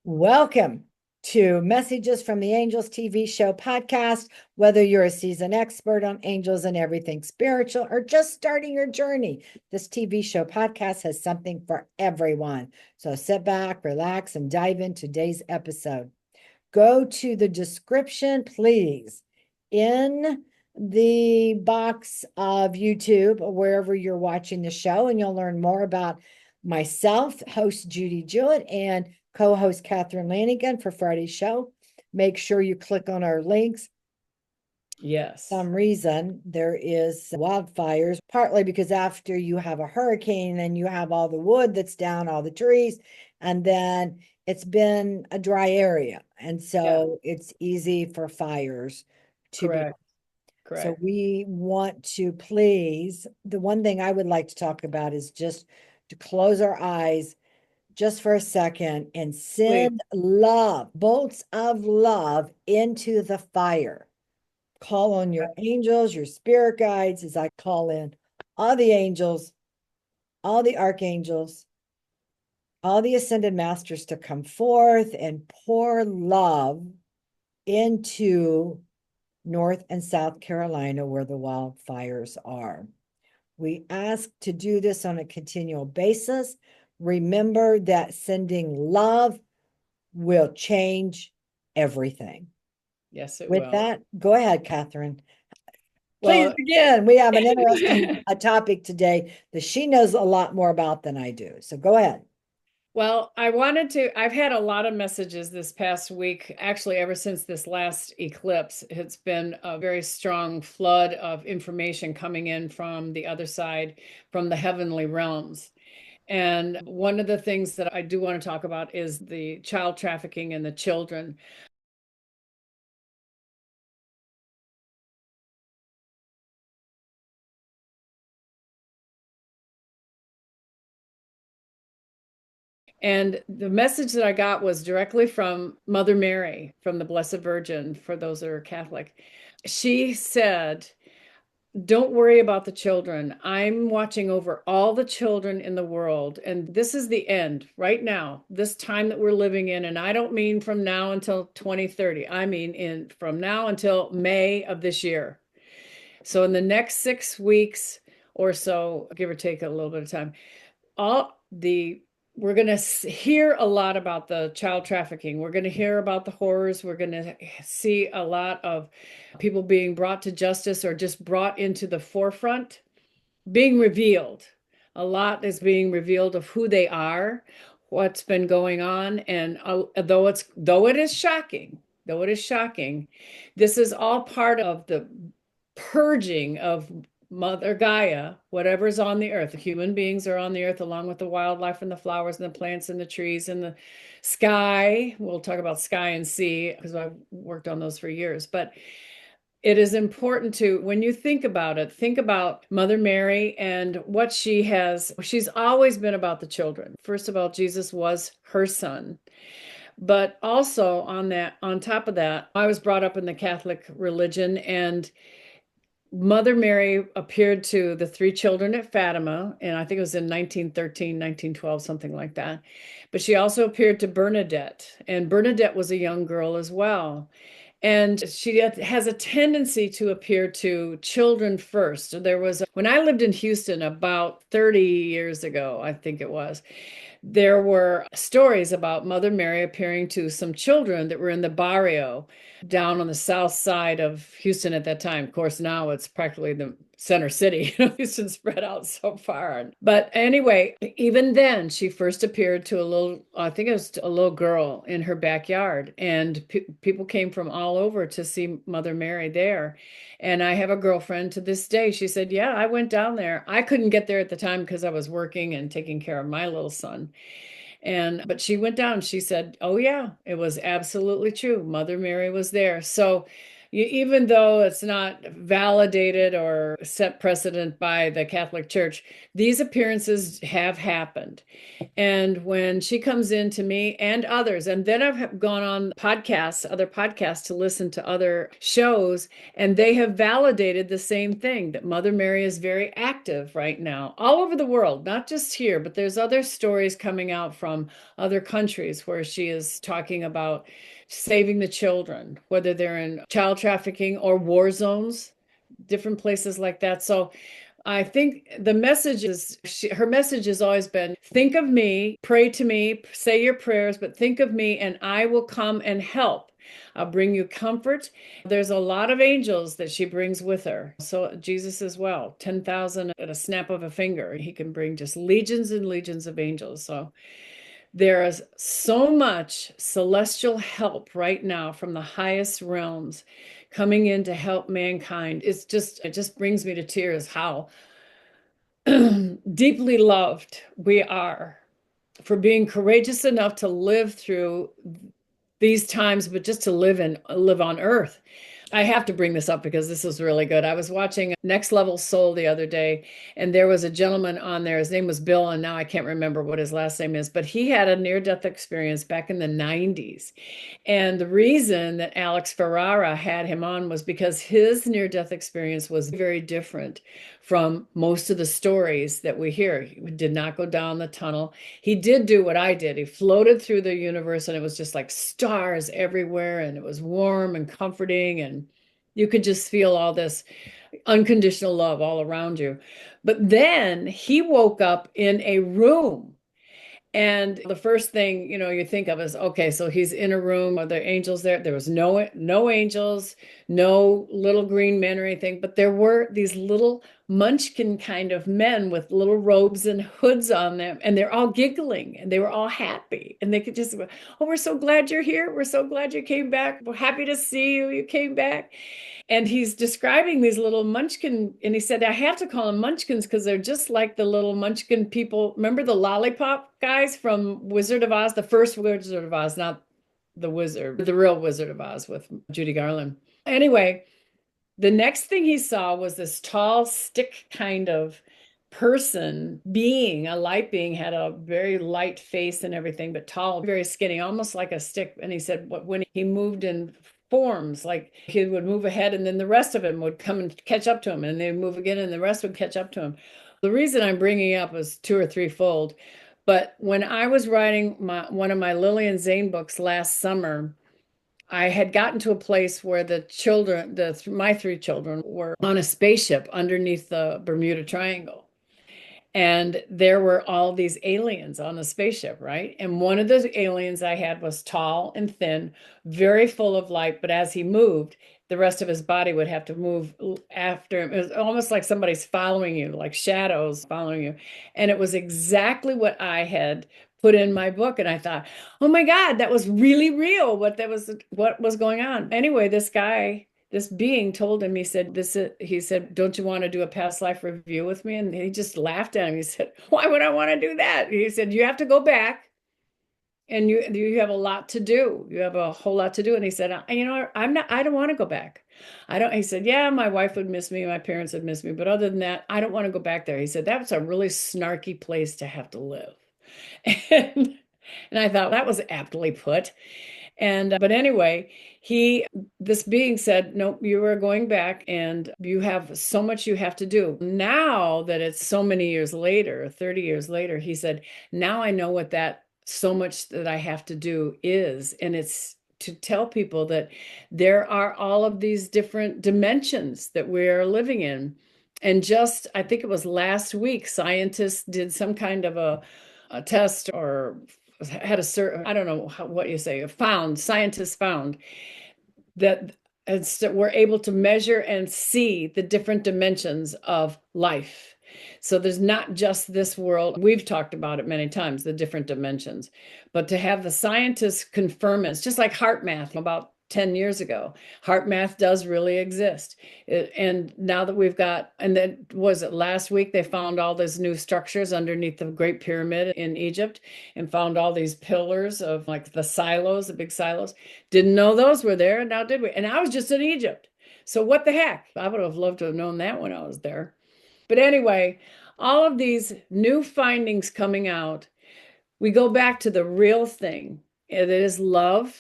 Welcome to Messages from the Angels TV show podcast. Whether you're a seasoned expert on angels and everything spiritual or just starting your journey, this TV show podcast has something for everyone. So sit back, relax, and dive into today's episode. Go to the description, please, in the box of YouTube or wherever you're watching the show, and you'll learn more about myself, host Judy Jewett, and co-host Catherine Lanigan for Friday's show. Make sure you click on our links. Yes. Some reason there is wildfires, partly because after you have a hurricane, then you have all the wood that's down, all the trees, and then it's been a dry area. And so it's easy for fires to be. Correct. So we want to please, the one thing I would like to talk about is just to close our eyes just for a second and send love, bolts of love into the fire. Call on your angels, your spirit guides, as I call in all the angels, all the archangels, all the ascended masters to come forth and pour love into North and South Carolina where the wildfires are. We ask to do this on a continual basis. Remember that sending love will change everything. Yes, it With will. that, go ahead, Catherine. Please Well, begin. We have an interesting topic today that she knows a lot more about than I do. So go ahead. well, I've had a lot of messages this past week, actually, ever since this last eclipse. It's been a very strong flood of information coming in from the other side, from the heavenly realms. And one of the things that I do want to talk about is the child trafficking and the children. And the message that I got was directly from Mother Mary, from the Blessed Virgin, for those that are Catholic. She said, "Don't worry about the children. I'm watching over all the children in the world. And this is the end right now, this time that we're living in. And I don't mean from now until 2030. I mean from now until May of this year. So in the next 6 weeks or so, give or take a little bit of time, all the we're going to hear a lot about the child trafficking. We're going to hear about the horrors. We're going to see a lot of people being brought to justice or just brought into the forefront, being revealed. A lot is being revealed of who they are, what's been going on, and though it is shocking, this is all part of the purging of Mother Gaia, whatever's on the earth. The human beings are on the earth along with the wildlife and the flowers and the plants and the trees and the sky. We'll talk about sky and sea because I've worked on those for years. But it is important to, when you think about it, think about Mother Mary and what she's always been about the children. First of all, Jesus was her son. But also on top of that, I was brought up in the Catholic religion, and Mother Mary appeared to the three children at Fatima, and I think it was in 1913, 1912, something like that. But she also appeared to Bernadette, and Bernadette was a young girl as well. And she has a tendency to appear to children first. When I lived in Houston about 30 years ago, I think it was, there were stories about Mother Mary appearing to some children that were in the barrio down on the south side of Houston at that time. Of course, now it's practically the center city. Houston spread out so far. But anyway, even then, she first appeared to I think it was a little girl in her backyard. And people came from all over to see Mother Mary there. And I have a girlfriend to this day. She said, "Yeah, I went down there. I couldn't get there at the time because I was working and taking care of my little son." But she went down, she said, "Oh yeah, it was absolutely true. Mother Mary was there." So even though it's not validated or set precedent by the Catholic Church, these appearances have happened. And when she comes in to me and others, and then I've gone on podcasts, other podcasts to listen to other shows, and they have validated the same thing that Mother Mary is very active right now, all over the world, not just here, but there's other stories coming out from other countries where she is talking about saving the children, whether they're in child trafficking or war zones, different places like that. So I think the message is her message has always been think of me, pray to me, say your prayers, but think of me and I will come and help. I'll bring you comfort. There's a lot of angels that she brings with her. So Jesus as well, 10,000 at a snap of a finger. He can bring just legions and legions of angels. So there is so much celestial help right now from the highest realms coming in to help mankind. It just brings me to tears how deeply loved we are for being courageous enough to live through these times, but just to live on earth. I have to bring this up because this is really good. I was watching Next Level Soul the other day, and there was a gentleman on there. His name was Bill, and now I can't remember what his last name is, but he had a near-death experience back in the 90s. And the reason that Alex Ferrara had him on was because his near-death experience was very different from most of the stories that we hear. He did not go down the tunnel. He did do what I did. He floated through the universe, and it was just like stars everywhere, and it was warm and comforting, and you could just feel all this unconditional love all around you. But then he woke up in a room, and the first thing, you think of is, okay, so he's in a room. Are there angels there? There was no angels, no little green men or anything, but there were these little munchkin kind of men with little robes and hoods on them, and they're all giggling and they were all happy. And they could just go, oh, we're so glad you're here. We're so glad you came back. We're happy to see you. You came back. And he's describing these little munchkin, and he said, I have to call them munchkins because they're just like the little munchkin people. Remember the lollipop guys from Wizard of Oz, the first Wizard of Oz, not the wizard, the real Wizard of Oz with Judy Garland. Anyway, the next thing he saw was this tall stick kind of person, being, a light being, had a very light face and everything, but tall, very skinny, almost like a stick. And he said when he moved in forms, like he would move ahead and then the rest of him would come and catch up to him, and they'd move again and the rest would catch up to him. The reason I'm bringing up is two or threefold. But when I was writing one of my Lillian Zane books last summer, I had gotten to a place where the children, my three children, were on a spaceship underneath the Bermuda Triangle. And there were all these aliens on the spaceship, right? And one of those aliens I had was tall and thin, very full of light. But as he moved, the rest of his body would have to move after him. It was almost like somebody's following you, like shadows following you. And it was exactly what I had put in my book. And I thought, oh my God, that was really real. What was going on. Anyway, this being told him, he said, don't you want to do a past life review with me? And he just laughed at him. He said, why would I want to do that? He said, you have to go back and you have a lot to do. You have a whole lot to do. And he said, I don't want to go back. He said, yeah, my wife would miss me. My parents would miss me. But other than that, I don't want to go back there. He said, that's a really snarky place to have to live. And, and I thought that was aptly put. But anyway, this being said, no, you are going back and you have so much you have to do. Now that it's so many years later, 30 years later, he said, now I know what that so much that I have to do is. And it's to tell people that there are all of these different dimensions that we're living in. And I think it was last week, scientists did some kind of a test or had a certain, I don't know what you say, scientists found that we're able to measure and see the different dimensions of life. So there's not just this world. We've talked about it many times, the different dimensions, but to have the scientists confirm it, it's just like heart math about 10 years ago. Heart math does really exist. And now that we've got, and then was it last week, they found all these new structures underneath the Great Pyramid in Egypt and found all these pillars of like the silos, the big silos. Didn't know those were there. Now did we? And I was just in Egypt. So what the heck? I would have loved to have known that when I was there. But anyway, all of these new findings coming out, we go back to the real thing. It is love,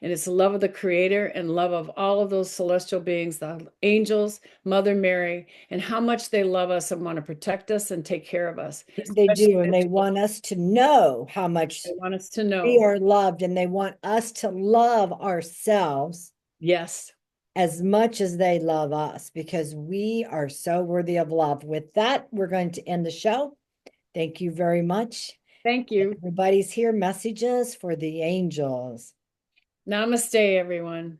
and it's the love of the Creator and love of all of those celestial beings, the angels, Mother Mary, and how much they love us and want to protect us and take care of us. They Especially do, and the they children. want us to know how much They want us to we know. are loved, and they want us to love ourselves Yes. as much as they love us because we are so worthy of love. With that, we're going to end the show. Thank you very much. Thank you. Everybody's here. Messages for the angels. Namaste, everyone.